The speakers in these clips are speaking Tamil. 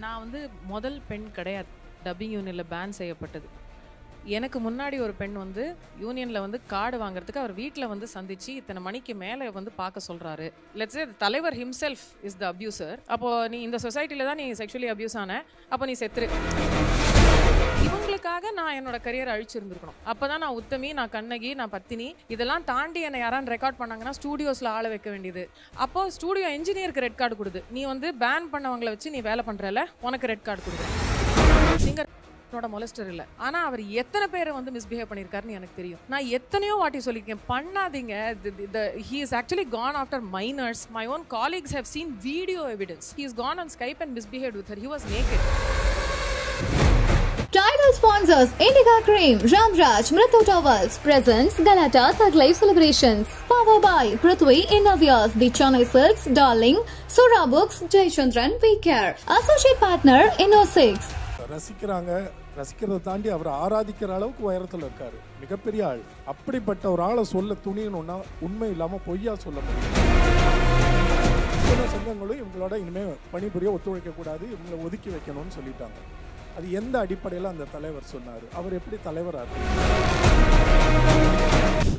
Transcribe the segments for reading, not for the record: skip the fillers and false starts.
நான் வந்து முதல் பெண் கிடையாது டப்பிங் யூனியனில் பேன் செய்யப்பட்டது. எனக்கு முன்னாடி ஒரு பெண் வந்து யூனியனில் வந்து கார்டு வாங்குறதுக்கு அவர் வீட்டில் வந்து சந்திச்சு இத்தனை மணிக்கு மேலே வந்து பார்க்க சொல்கிறாரு. லெட்ஸ் சே தலைவர் ஹிம்செல்ஃப் இஸ் த அப்யூசர். அப்போது நீ இந்த சொசைட்டியில் தான் நீ செக்ஷுவலி அப்யூஸ் ஆன, அப்போ நீ செத்துரு. இவங்களுக்காக நான் என்னோட கரியர் அழிச்சிருந்துருக்கணும். அப்போதான் நான் உத்தமி, நான் கண்ணகி, நான் பத்தினி இதெல்லாம் தாண்டி என்னை யாரான்னு ரெக்கார்ட் பண்ணாங்கன்னா ஸ்டூடியோஸில் ஆள வைக்க வேண்டியது. அப்போ ஸ்டூடியோ என்ஜினியருக்கு ரெட் கார்டு கொடுது. நீ வந்து பேன் பண்ணவங்களை வச்சு நீ வேலை பண்ணுறல, உனக்கு ரெட் கார்டு கொடுது. சிங்கர் மொலஸ்டர் இல்லை, ஆனா அவர் எத்தனை பேரை வந்து மிஸ்பிஹேவ் பண்ணியிருக்காருன்னு எனக்கு தெரியும். நான் எத்தனையோ வாட்டி சொல்லியிருக்கேன், பண்ணாதீங்க. He is actually gone after minors. My own colleagues have seen video evidence. He has gone on Skype and misbehaved with her. He was naked. Title sponsors Indica Cream, Ramraj, Mritu Towels, presents Galata Thug Life Celebrations. Powered by Prithvi Innovias, The Chennai Silks, Darling, Sura Books, Jayachandran, We Care. Associate Partner, Inno6. ரசிக்கிறத தாண்டி அவர் ஆராதிக்கிற அளவுக்கு உயரத்தில் இருக்காரு. மிகப்பெரிய ஆள். அப்படிப்பட்ட ஒரு ஆளை சொல்ல துணியணும்னா உண்மை இல்லாமல் பொய்யா சொல்ல முடியும். சங்கங்களும் இவங்களோட இனிமேல் பணிபுரிய ஒத்துழைக்க கூடாது, இவங்களை ஒதுக்கி வைக்கணும்னு சொல்லிட்டாங்க. அது எந்த அடிப்படையில் அந்த தலைவர் சொன்னார்? அவர் எப்படி தலைவராக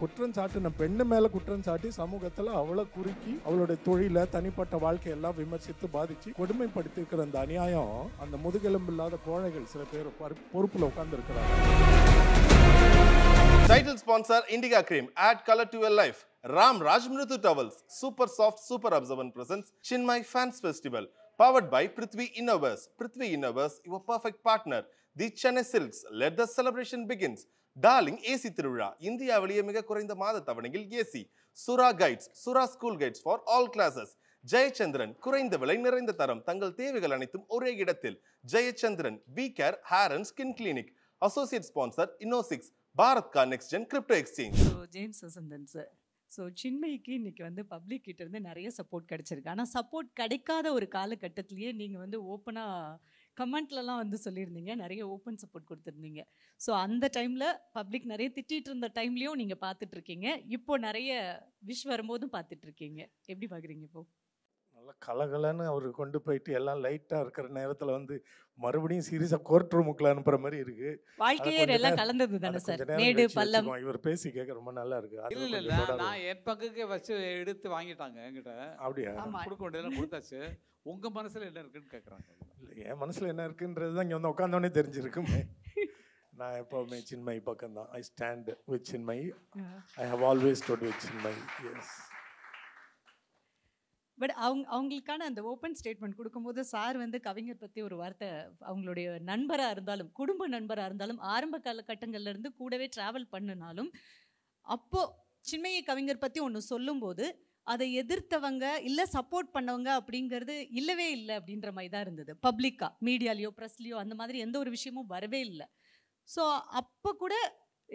குற்றம் சாட்டின பெண்ணு மேலே குற்றம் சாட்டி சமூகத்தில் அவளை குறுக்கி அவளுடைய தொழிலை தனிப்பட்ட வாழ்க்கையெல்லாம் விமர்சித்து பாதிச்சு கொடுமைப்படுத்திருக்கிற அந்த அநியாயம் அந்த முதுகெலும்பு இல்லாத கோழைகள் சில பேர் பொறுப்பில் உட்கார்ந்து இருக்கிறாங்க. Title sponsor Indica Cream. Add color to your life. Ramraj Mritu Towels. Super soft, super absorbent presents. Chinmay Fans Festival. Powered by Prithvi Innovias. Prithvi Innovias, your perfect partner. The Chennai Silks. Let the celebration begins. Darling AC திருவிழா. இந்தியாவிலேயே மிக குறைந்த மாத தவணையில் AC. Sura guides, Sura school guides for all classes. Jayachandran, குறைந்த விலை நிறைந்த தரம், தங்கள் தேவைகள் அனைத்தும் ஒரே இடத்தில். Jayachandran, we care hair and skin clinic. Associate sponsor Inno6, Bharat கா next gen crypto exchange. James Vasanthan sir. So சின்மயிக்கு இன்னைக்கு வந்து பப்ளிக் கிட்ட இருந்து நிறைய சப்போர்ட் கிடைச்சிருக்கு. ஆனால் சப்போர்ட் கிடைக்காத ஒரு காலகட்டத்திலேயே நீங்கள் வந்து ஓப்பனாக கமெண்ட்லலாம் வந்து சொல்லியிருந்தீங்க, நிறைய ஓப்பன் சப்போர்ட் கொடுத்துருந்தீங்க. ஸோ அந்த டைமில் பப்ளிக் நிறைய திட்டிகிட்டு இருந்த டைம்லேயும் நீங்கள் பார்த்துட்ருக்கீங்க, இப்போது நிறைய விஷ் வரும்போதும் பார்த்துட்ருக்கீங்க. எப்படி பார்க்குறீங்க இப்போது? நல்லா கலகலன்னு அவர் கொண்டு போயிட்டு எல்லாம் லைட்டாக இருக்கிற நேரத்தில் வந்து மறுபடியும் சீரியஸாக கோர்ட் ரூமுக்குள்ள அனுப்புற மாதிரி இருக்கு. வாழ்க்கையே எல்லாம் கலந்தது தானே சார், மேடு பள்ளம். இவர் பேசி கேட்க ரொம்ப நல்லா இருக்கு. இல்ல நான் என் பங்குக்கு வச்சு எடுத்து வாங்கிட்டாங்க என்கிட்ட. அப்படியா? கொடுக்க வேண்டியதெல்லாம் கொடுத்தாச்சு. உங்க மனசுல என்ன இருக்குன்னு கேட்குறாங்க. என் மனசுல என்ன இருக்குன்றது தான் இங்கே வந்து உட்காந்தோடனே தெரிஞ்சிருக்குமே. நான் எப்போவுமே சின்மயி பக்கம் தான். I stand with Chinmayi. I have always stood with Chinmayi. Yes. But அவங்களுக்கான அந்த ஓப்பன் ஸ்டேட்மெண்ட் கொடுக்கும்போது சார் வந்து கவிஞர் பற்றி ஒரு வார்த்தை, அவங்களுடைய நண்பராக இருந்தாலும் குடும்ப நண்பராக இருந்தாலும் ஆரம்ப காலகட்டங்கள்லேருந்து கூடவே ட்ராவல் பண்ணினாலும் அப்போது சின்மயி கவிஞர் பற்றி ஒன்று சொல்லும்போது அதை எதிர்த்தவங்க இல்லை சப்போர்ட் பண்ணவங்க அப்படிங்கிறது இல்லவே இல்லை அப்படின்ற மாதிரி தான் இருந்தது. பப்ளிக்காக மீடியாலேயோ ப்ரெஸ்லேயோ அந்த மாதிரி எந்த ஒரு விஷயமும் வரவே இல்லை. ஸோ அப்போ கூட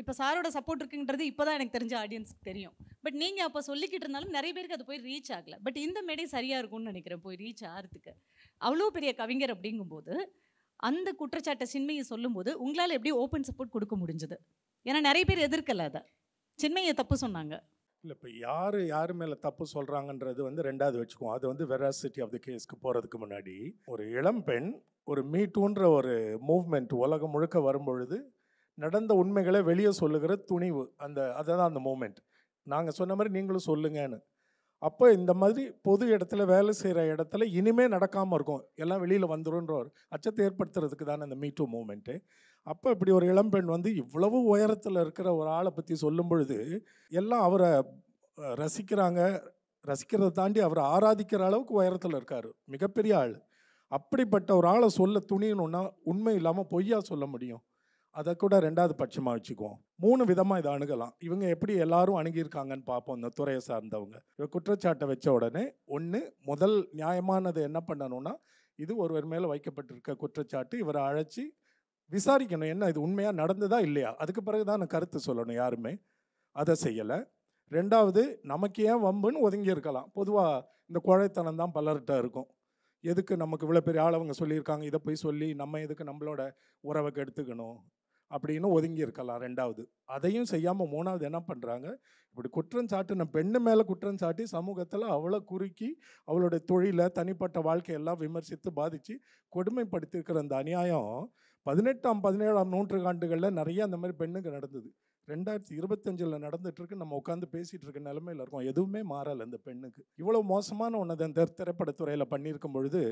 இப்போ சாரோட சப்போர்ட் இருக்குன்றது இப்போ தான் எனக்கு தெரிஞ்ச ஆடியன்ஸுக்கு தெரியும். பட் நீங்கள் அப்போ சொல்லிக்கிட்டு இருந்தாலும் நிறைய பேருக்கு அது போய் ரீச் ஆகலை. பட் இந்த மேடை சரியாக இருக்கும்னு நினைக்கிறேன் போய் ரீச் ஆகிறதுக்கு. அவ்வளோ பெரிய கவிஞர் அப்படிங்கும்போது அந்த குற்றச்சாட்டை சின்மையை சொல்லும்போது உங்களால் எப்படி ஓப்பன் சப்போர்ட் கொடுக்க முடிஞ்சது? ஏன்னா நிறைய பேர் எதிர்க்கலை, அதை சின்மையை தப்பு சொன்னாங்க. இல்லை, இப்போ யார் மேலே தப்பு சொல்கிறாங்கன்றது வந்து ரெண்டாவது வச்சுக்குவோம். அது வந்து வெராசிட்டி ஆஃப் த கேஸ்க்கு போகிறதுக்கு முன்னாடி ஒரு இளம்பெண் ஒரு மீட்டூன்ற ஒரு மூவ்மெண்ட் உலகம் முழுக்க வரும்பொழுது நடந்த உண்மைகளை வெளியே சொல்லுகிற துணிவு, அதை தான் அந்த மூமெண்ட். நாங்கள் சொன்ன மாதிரி நீங்களும் சொல்லுங்கன்னு. அப்போ இந்த மாதிரி பொது இடத்துல வேலை செய்கிற இடத்துல இனிமேல் நடக்காமல் இருக்கும், எல்லாம் வெளியில் வந்துடும்ன்ற ஒரு அச்சத்தை ஏற்படுத்துறதுக்கு தானே இந்த மீட்டூ மூமெண்ட்டு. அப்போ இப்படி ஒரு இளம்பெண் வந்து இவ்வளவு உயரத்தில் இருக்கிற ஒரு ஆளை பற்றி சொல்லும் பொழுது எல்லாம் அவரை ரசிக்கிறத தாண்டி அவரை ஆராதிக்கிற அளவுக்கு உயரத்தில் இருக்கார். மிகப்பெரிய ஆள். அப்படிப்பட்ட ஒரு ஆளை சொல்ல துணியணும்னா உண்மை இல்லாமல் பொய்யா சொல்ல முடியும். அதை கூட ரெண்டாவது பட்சமாக வச்சுக்குவோம். 3 விதமாக இதை அணுகலாம். இவங்க எப்படி எல்லாரும் அணுகியிருக்காங்கன்னு பார்ப்போம். இந்த துறையை சார்ந்தவங்க குற்றச்சாட்டை வச்ச உடனே முதல் நியாயமானது என்ன பண்ணணும்னா, இது ஒருவர் மேலே வைக்கப்பட்டிருக்க குற்றச்சாட்டு, இவரை அழைச்சி விசாரிக்கணும், என்ன இது உண்மையாக நடந்ததா இல்லையா. அதுக்கு பிறகு தான் நான் கருத்து சொல்லணும். யாருமே அதை செய்யலை. ரெண்டாவது, நமக்கு ஏன் வம்புன்னு ஒதுங்கி இருக்கலாம். பொதுவாக இந்த குழைத்தனம் தான் பலர்கிட்ட இருக்கும். எதுக்கு நமக்கு இவ்வளோ பெரிய ஆள் அவங்க சொல்லியிருக்காங்க, இதை போய் சொல்லி நம்ம எதுக்கு நம்மளோட உறவை கெடுத்துக்கணும், அப்படின்னு ஒதுங்கி இருக்கலாம். ரெண்டாவது அதையும் செய்யாமல் மூணாவது என்ன பண்ணுறாங்க, இப்படி குற்றம் சாட்டின பெண்ணு மேலே குற்றம் சாட்டி சமூகத்தில் அவளை குறுக்கி அவளுடைய தொழிலை தனிப்பட்ட வாழ்க்கையெல்லாம் விமர்சித்து பாதித்து கொடுமைப்படுத்தியிருக்கிற அந்த அநியாயம் 18ஆம் 17ஆம் நூற்றாண்டுகளில் நிறைய அந்த மாதிரி பெண்ணுக்கு நடந்தது. 2025 நடந்துட்டுருக்கு. நம்ம உட்காந்து பேசிகிட்டு இருக்க நிலைமையில் இருக்கோம். எதுவுமே மாறலை. அந்த பெண்ணுக்கு இவ்வளோ மோசமான ஒன்று அந்த திரைப்படத்துறையில் பண்ணியிருக்கும் பொழுது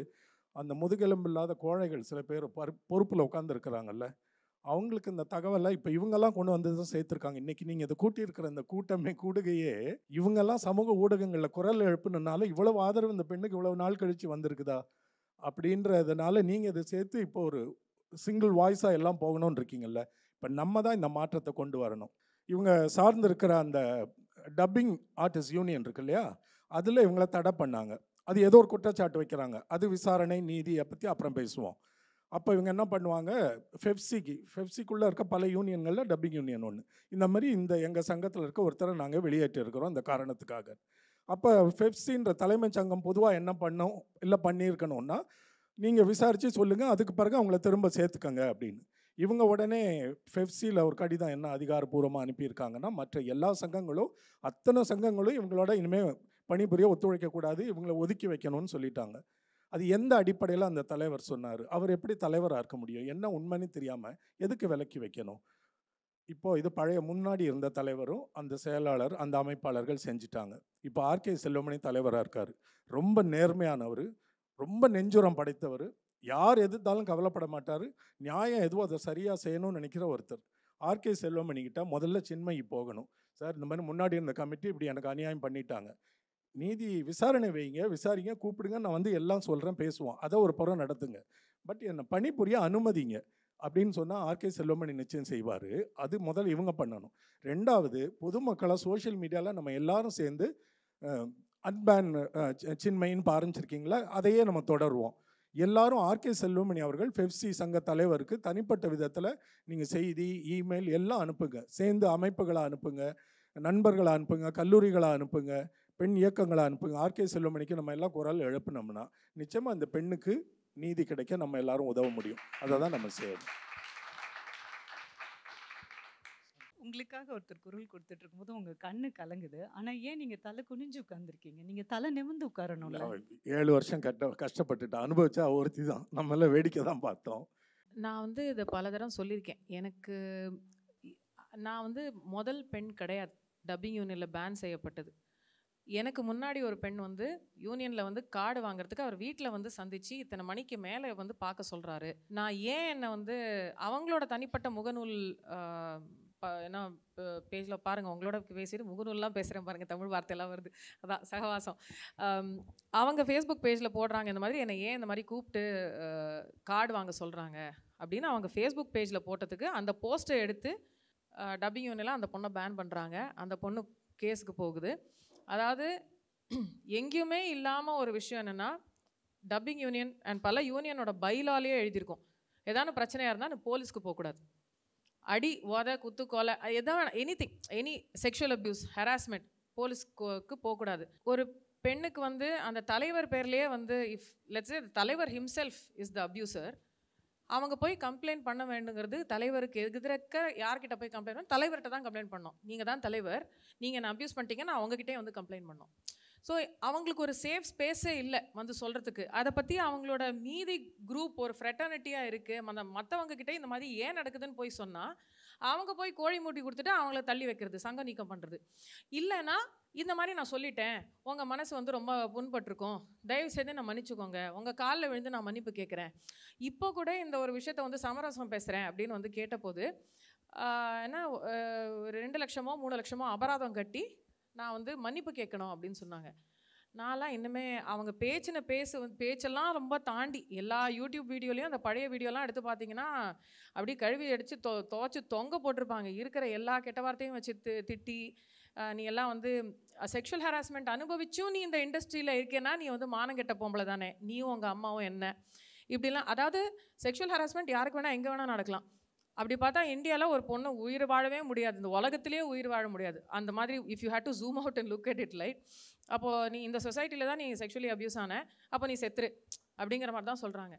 அந்த முதுகெலும்பு இல்லாத கோழைகள் சில பேர் பொறுப்பில் உட்காந்துருக்குறாங்கல்ல, அவங்களுக்கு இந்த தகவலை இப்போ இவங்கெல்லாம் கொண்டு வந்து தான் சேர்த்துருக்காங்க. இன்றைக்கி நீங்கள் இதை கூட்டியிருக்கிற இந்த கூடுகையே இவங்கெல்லாம் சமூக ஊடகங்களில் குரல் எழுப்புனால இவ்வளவு ஆதரவு இந்த பெண்ணுக்கு இவ்வளவு நாள் கழித்து வந்திருக்குதா அப்படின்றதுனால நீங்கள் இதை சேர்த்து இப்போ ஒரு சிங்கிள் வாய்ஸாக எல்லாம் போகணும்னு இருக்கீங்கல்ல. இப்போ நம்ம தான் இந்த மாற்றத்தை கொண்டு வரணும். இவங்க சார்ந்திருக்கிற அந்த டப்பிங் ஆர்டிஸ்ட் யூனியன் இருக்கு இல்லையா, அதில் இவங்கள தடை பண்ணாங்க. அது ஏதோ ஒரு குற்றச்சாட்டு வைக்கிறாங்க. அது விசாரணை நீதியை பற்றி அப்புறம் பேசுவோம். அப்போ இவங்க என்ன பண்ணுவாங்க, ஃபெப்சிக்குள்ளே இருக்க பல யூனியன்களில் டப்பிங் யூனியன் ஒன்று, இந்த மாதிரி இந்த எங்கள் சங்கத்தில் இருக்க ஒருத்தரை நாங்கள் வெளியேற்றி இருக்கிறோம் இந்த காரணத்துக்காக. அப்போ ஃபெப்சின்ற தலைமைச் சங்கம் பொதுவாக என்ன பண்ணோம் இல்லை பண்ணியிருக்கணும்னா, நீங்கள் விசாரித்து சொல்லுங்கள், அதுக்கு பிறகு அவங்கள திரும்ப சேர்த்துக்கங்க அப்படின்னு. இவங்க உடனே ஃபெப்சியில் ஒரு கடிதம் என்ன அதிகாரப்பூர்வமாக அனுப்பியிருக்காங்கன்னா, மற்ற எல்லா சங்கங்களும் அத்தனை சங்கங்களும் இவங்களோட இனிமேல் பணிபுரிய ஒத்துழைக்கக்கூடாது, இவங்களை ஒதுக்கி வைக்கணும்னு சொல்லிட்டாங்க. அது எந்த அடிப்படையில் அந்த தலைவர் சொன்னார்? அவர் எப்படி தலைவராக இருக்க முடியும்? என்ன உண்மைன்னு தெரியாமல் எதுக்கு விலக்கி வைக்கணும்? இப்போது இது பழைய முன்னாடி இருந்த தலைவரும் அந்த செயலாளர் அந்த அமைப்பாளர்கள் செஞ்சிட்டாங்க. இப்போ ஆர்கே செல்வமணி தலைவராக இருக்கார். ரொம்ப நேர்மையானவர், ரொம்ப நெஞ்சுரம் படைத்தவர், யார் எதிர்த்தாலும் கவலைப்பட மாட்டார், நியாயம் எதுவும் அதை சரியாக செய்யணும்னு நினைக்கிற ஒருத்தர். ஆர்கே செல்வமணிக்கிட்ட முதல்ல சின்மயி போகணும். சார், இந்த மாதிரி முன்னாடி இருந்த கமிட்டி இப்படி எனக்கு அநியாயம் பண்ணிட்டாங்க, நீதி விசாரணை வைங்க, விசாரிங்க, கூப்பிடுங்க, நான் வந்து எல்லாம் சொல்கிறேன், பேசுவோம், அதை ஒரு புறம் நடத்துங்க, பட் என்னை பணிபுரிய அனுமதிங்க அப்படின்னு சொன்னால் ஆர்கே செல்வமணி நிச்சயம் செய்வார். அது முதல்ல இவங்க பண்ணணும். ரெண்டாவது, பொதுமக்களை சோஷியல் மீடியாவில் நம்ம எல்லாரும் சேர்ந்து அன்பேன் சின்மயின்னு ஆரம்பிச்சிருக்கீங்களா, அதையே நம்ம தொடருவோம். எல்லாரும் ஆர்கே செல்வமணி அவர்கள் ஃபெப்சி சங்க தலைவருக்கு தனிப்பட்ட விதத்தில் நீங்கள் செய்தி, இமெயில் எல்லாம் அனுப்புங்க, சேர்ந்து அமைப்புகளை அனுப்புங்க, நண்பர்களை அனுப்புங்க, கல்லூரிகளை அனுப்புங்க, பெண் இயக்கங்களை அனுப்புங்க. ஆர்கே செல்வமணிக்கு நம்ம எல்லாம் குரல் எழுப்பினோம்னா நிச்சயமாக அந்த பெண்ணுக்கு நீதி கிடைக்க நம்ம எல்லாரும் உதவ முடியும். அதை தான் நம்ம செய்யணும். உங்களுக்காக ஒருத்தர் குரல் கொடுத்துட்டு இருக்கும்போது உங்க கண்ணு கலங்குது. ஆனா ஏன் நீங்க தலை குனிஞ்சு உட்கார்ந்துருக்கீங்க? நீங்க தலை நிமிர்ந்து உட்காரணும்ல. 7 வருஷம் கஷ்டப்பட்டுட்டு அனுபவிச்சா ஒருத்தி தான், நம்மள வேடிக்கை தான் பார்த்தோம். நான் வந்து இதை பல தடவை சொல்லியிருக்கேன். நான் வந்து முதல் பெண் கிடையாது டப்பிங் யூனியனில் பேன் செய்யப்பட்டது. எனக்கு முன்னாடி ஒரு பெண் வந்து யூனியனில் வந்து கார்டு வாங்குறதுக்கு அவர் வீட்டில் வந்து சந்தித்து இத்தனை மணிக்கு மேலே வந்து பார்க்க சொல்கிறாரு. நான் ஏன் என்னை வந்து அவங்களோட தனிப்பட்ட முகநூல் என்ன பேஜில் பாருங்கள், உங்களோட பேசிட்டு முகநூல்லாம் பேசுகிறேன் பாருங்கள், தமிழ் வார்த்தையெல்லாம் வருது, அதான் சகவாசம். அவங்க ஃபேஸ்புக் பேஜில் போடுறாங்க இந்த மாதிரி என்னை ஏன் இந்த மாதிரி கூப்பிட்டு கார்டு வாங்க சொல்கிறாங்க அப்படின்னு அவங்க ஃபேஸ்புக் பேஜில் போட்டதுக்கு அந்த போஸ்ட்டை எடுத்து டப்பிங் யூனியனில் அந்த பொண்ணை பேன் பண்ணுறாங்க. அந்த பொண்ணு கேஸுக்கு போகுது. அதாவது எங்கேயுமே இல்லாமல் ஒரு விஷயம் என்னென்னா, டப்பிங் யூனியன் அண்ட் பல யூனியனோட பைலாலேயே எழுதியிருக்கோம், ஏதாவது பிரச்சனையாக இருந்தால் போலீஸ்க்கு போகக்கூடாது, அடி உத குத்து கொலை எதாவது எனி செக்ஷுவல் அப்யூஸ் ஹராஸ்மெண்ட் போலீஸ்க்கு போகக்கூடாது. ஒரு பெண்ணுக்கு வந்து அந்த தலைவர் பேர்லேயே வந்து இஃப் லெட்ஸ் சே தலைவர் ஹிம்செல்ஃப் இஸ் த அப்யூசர், அவங்க போய் கம்ப்ளைண்ட் பண்ண வேண்டுங்கிறது தலைவருக்கு எதிர்க்க யார்கிட்ட போய் கம்ப்ளைண்ட் பண்ண, தலைவர்கிட்ட தான் கம்ப்ளைண்ட் பண்ணோம். நீங்கள் தான் தலைவர், நீங்கள் என்ன அப்யூஸ் பண்ணிட்டீங்க, நான் அவங்ககிட்டே வந்து கம்ப்ளைண்ட் பண்ணோம். ஸோ அவங்களுக்கு ஒரு சேஃப் ஸ்பேஸே இல்லை வந்து சொல்கிறதுக்கு. அதை பற்றி அவங்களோட மீதி குரூப் ஒரு ஃப்ரெட்டர்னிட்டியாக இருக்குது, மற்றவங்கக்கிட்ட இந்த மாதிரி ஏன் நடக்குதுன்னு போய் சொன்னால் அவங்க போய் கோழி மூட்டி கொடுத்துட்டு அவங்கள தள்ளி வைக்கிறது, சங்கம் நீக்கம் பண்ணுறது. இல்லைன்னா இந்த மாதிரி நான் சொல்லிட்டேன், உங்கள் மனசு வந்து ரொம்ப புண்பட்டிருக்கும், தயவு செய்து நான் மன்னிச்சுக்கோங்க, உங்கள் காலில் விழுந்து நான் மன்னிப்பு கேட்குறேன், இப்போ கூட இந்த ஒரு விஷயத்தை வந்து சமரசம் பேசுகிறேன் அப்படின்னு வந்து கேட்டபோது ஏன்னா 2 லட்சமோ 3 லட்சமோ அபராதம் கட்டி நான் வந்து மன்னிப்பு கேட்கணும் அப்படின்னு சொன்னாங்க. நான்லாம் இன்னுமே அவங்க பேச்செல்லாம் ரொம்ப தாண்டி எல்லா யூடியூப் வீடியோலையும் அந்த பழைய வீடியோலாம் எடுத்து பார்த்தீங்கன்னா அப்படி கழுவி அடித்து துவச்சி தொங்க போட்டிருப்பாங்க. இருக்கிற எல்லா கெட்ட வார்த்தையும் வச்சு திட்டி, நீ எல்லாம் வந்து செக்ஷுவல் ஹராஸ்மெண்ட் அனுபவிச்சும் நீ இந்த இண்டஸ்ட்ரியில் இருக்கேன்னா நீ வந்து மானங்கெட்ட பொம்பளை தானே, நீயும் உங்கள் அம்மாவும் என்ன இப்படிலாம். அதாவது செக்ஷுவல் ஹராஸ்மெண்ட் யாருக்கு வேணால் எங்கே வேணால் நடக்கலாம். அப்படி பார்த்தா இந்தியாவில் ஒரு பொண்ணு உயிர் வாழவே முடியாது, இந்த உலகத்திலேயே உயிர் வாழ முடியாது. அந்த மாதிரி if you had to zoom out and look at it light, அப்போது நீ இந்த சொசைட்டியில் தான் நீ செக்ஷுவலி அப்யூஸ் ஆன, அப்போ நீ செத்துரு அப்படிங்கிற மாதிரி தான் சொல்கிறாங்க.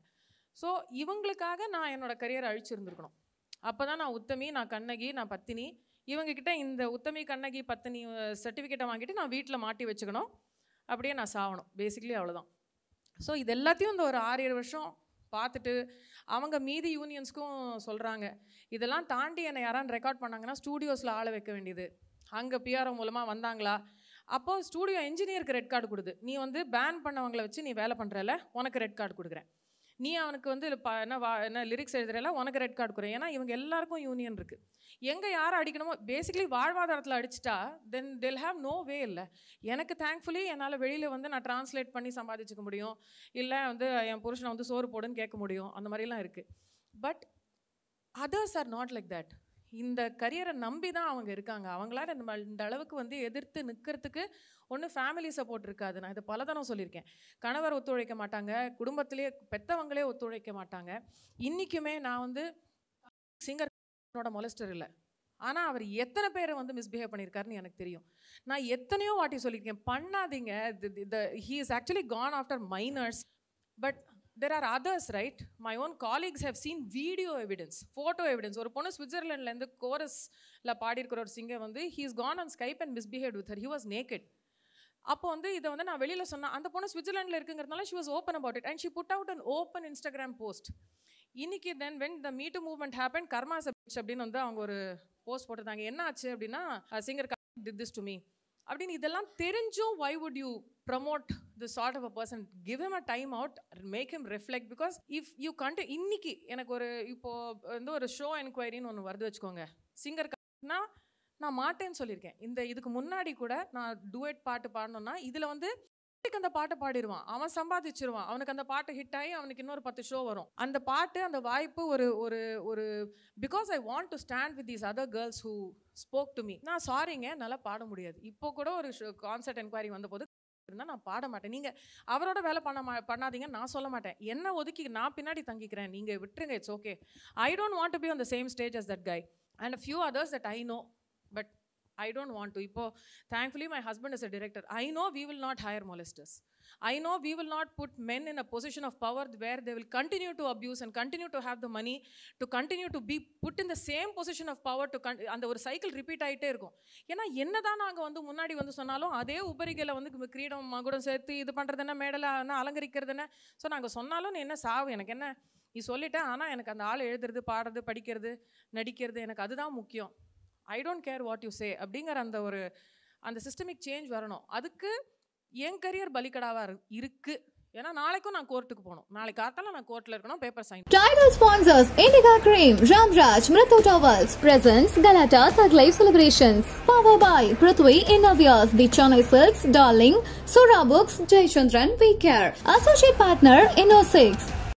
ஸோ இவங்களுக்காக நான் என்னோடய கரியரை அழிச்சிருந்துருக்கணும். அப்போ தான் நான் உத்தமி, நான் கண்ணகி, நான் பத்தினி. இவங்கக்கிட்ட இந்த உத்தமி, கண்ணகி, பத்தினி சர்டிஃபிகேட்டை வாங்கிட்டு நான் வீட்டில் மாட்டி வச்சுக்கணும், அப்படியே நான் சாகணும். பேசிக்கலி அவ்வளோதான். ஸோ இது எல்லாத்தையும் இந்த ஒரு 6-7 வருஷம் பார்த்துட்டு அவங்க மீதி யூனியன்ஸ்க்கும் சொல்கிறாங்க, இதெல்லாம் தாண்டி என்னை யாரான்னு ரெக்கார்ட் பண்ணாங்கன்னா ஸ்டூடியோஸில் ஆள வைக்க வேண்டியது. அங்கே பிஆர்ஓ மூலமாக வந்தாங்களா, அப்போது ஸ்டூடியோ என்ஜினியருக்கு ரெட் கார்டு கொடுது. நீ வந்து பேன் பண்ணவங்களை வச்சு நீ வேலை பண்ணுறல, உனக்கு ரெட் கார்டு கொடுக்குறேன். நீ அவனுக்கு வந்து என்ன லிரிக்ஸ் எழுதுறல, உனக்கு ரெட் கார்டு கொடுக்குறேன். ஏன்னா இவங்க எல்லாருக்கும் யூனியன் இருக்குது. எங்கே யாரை அடிக்கணுமோ பேசிக்கலி வாழ்வாதாரத்தில் அடிச்சிட்டா then they'll have no way. இல்லை எனக்கு தேங்க்ஃபுல்லி என்னால் வெளியில் வந்து நான் டிரான்ஸ்லேட் பண்ணி சம்பாதிச்சுக்க முடியும், இல்லை வந்து என் புருஷனை வந்து சோறு போடுன்னு கேட்க முடியும், அந்த மாதிரிலாம் இருக்குது. But others are not like that. இந்த கரியரை நம்பி தான் அவங்க இருக்காங்க. அவங்களால இந்த அளவுக்கு வந்து எதிர்த்து நிற்கிறதுக்கு ஒன்றும் ஃபேமிலி சப்போர்ட் இருக்காது. நான் இதை பலதரம் சொல்லியிருக்கேன். கணவர் ஒத்துழைக்க மாட்டாங்க, குடும்பத்திலே பெற்றவங்களே ஒத்துழைக்க மாட்டாங்க. இன்றைக்குமே நான் வந்து சிங்கரோட மொலஸ்டர் இல்லை, ஆனால் அவர் எத்தனை பேரை வந்து மிஸ்பிஹேவ் பண்ணியிருக்காருன்னு எனக்கு தெரியும். நான் எத்தனையோ வாட்டி சொல்லியிருக்கேன், பண்ணாதீங்க. he is actually gone after minors, but there are others, right? My own colleagues have seen video evidence, photo evidence. ஒரு பொண்ணு ஸ்விட்சர்லாண்ட்லேருந்து கோரஸில் பாடியிருக்கிற ஒரு சிங்கர் வந்து he is gone on Skype and misbehaved with her. He was naked. அப்போ வந்து இதை வந்து நான் வெளியில் சொன்னேன். அந்த பொண்ணு ஸ்விட்சர்லாண்டில் இருக்குங்கிறதுனால she was open about it and she put out an open Instagram post. இன்னைக்கு then when the Me Too movement happened, karma is a bitch அப்படின்னு வந்து அவங்க ஒரு போஸ்ட் போட்டிருந்தாங்க. என்ன ஆச்சு அப்படின்னா, singer did this to me அப்படின்னு. இதெல்லாம் தெரிஞ்சும் why would you promote this sort of a person? Give him a time out, make him reflect, because if you can't. இன்னைக்கு எனக்கு ஒரு இப்போ வந்து ஒரு ஷோ என்கொயரின்னு ஒன்று வருது வச்சுக்கோங்க. சிங்கர் நான் மாட்டேன்னு சொல்லியிருக்கேன். இதுக்கு முன்னாடி கூட நான் டூயட் பாட்டு பாடணும்னா இதில் வந்து அந்த பாட்டை பாடிடுவான், அவன் சம்பாதிச்சிருவான், அவனுக்கு அந்த பாட்டு ஹிட் ஆகி அவனுக்கு இன்னொரு 10 ஷோ வரும். அந்த பாட்டு அந்த வாய்ப்பு ஒரு ஒரு ஒரு because I want to stand with these other girls who spoke to me. நான் சாரிங்க, நல்லா பாட முடியாது. இப்போ கூட ஒரு கான்சர்ட் என்கொயரி வந்தபோது இருந்தால் நான் பாட மாட்டேன். நீங்கள் அவரோட வேலை பண்ணாதீங்கன்னு நான் சொல்ல மாட்டேன். என்ன ஒதுக்கி நான் பின்னாடி தங்கிக்கிறேன், நீங்கள் விட்டுருங்க, it's okay. I don't want to be on the same stage as that guy and a few others that I know, but I don't want to. இப்போ thankfully my husband is a director. I know we will not hire molesters. I know we will not put men in a position of power where they will continue to abuse and continue to have the money to continue to be put in the same position of power to அந்த ஒரு சைக்கிள் ரிப்பீட் ஆகிட்டே இருக்கும். ஏன்னா என்னதான் நாங்கள் வந்து முன்னாடி வந்து சொன்னாலும் அதே உபரிகளை வந்து கிரீடம் மகுடம் சேர்த்து இது பண்ணுறது என்ன, மேடலை அலங்கரிக்கிறது என்ன. ஸோ நாங்கள் சொன்னாலும் என்ன சாவு, எனக்கு என்ன நீ சொல்லிட்டேன், ஆனால் எனக்கு அந்த ஆள் எழுதுறது, பாடுறது, படிக்கிறது, நடிக்கிறது, எனக்கு அதுதான் முக்கியம். I don't care what you say அப்படிங்கிற அந்த சிஸ்டமிக் சேஞ்ச் வரணும். அதுக்கு என் கரியர் பலிக்கடாவாக இருக்கு. ஏன்னா நாளைக்கும் நான் கோர்ட்டுக்கு போகணும், நாளைக்கு காத்தால நான் கோர்ட்டில் இருக்கணும், paper sign. Title sponsors Indica Cream, Ramraj, Mrithu Towels, presents Galata Thug Life Celebrations. Powered by Prithvi Innovias, The Chennai Silks, Darling, Sura Books, Jayachandran, We Care. Associate Partner, Inno6.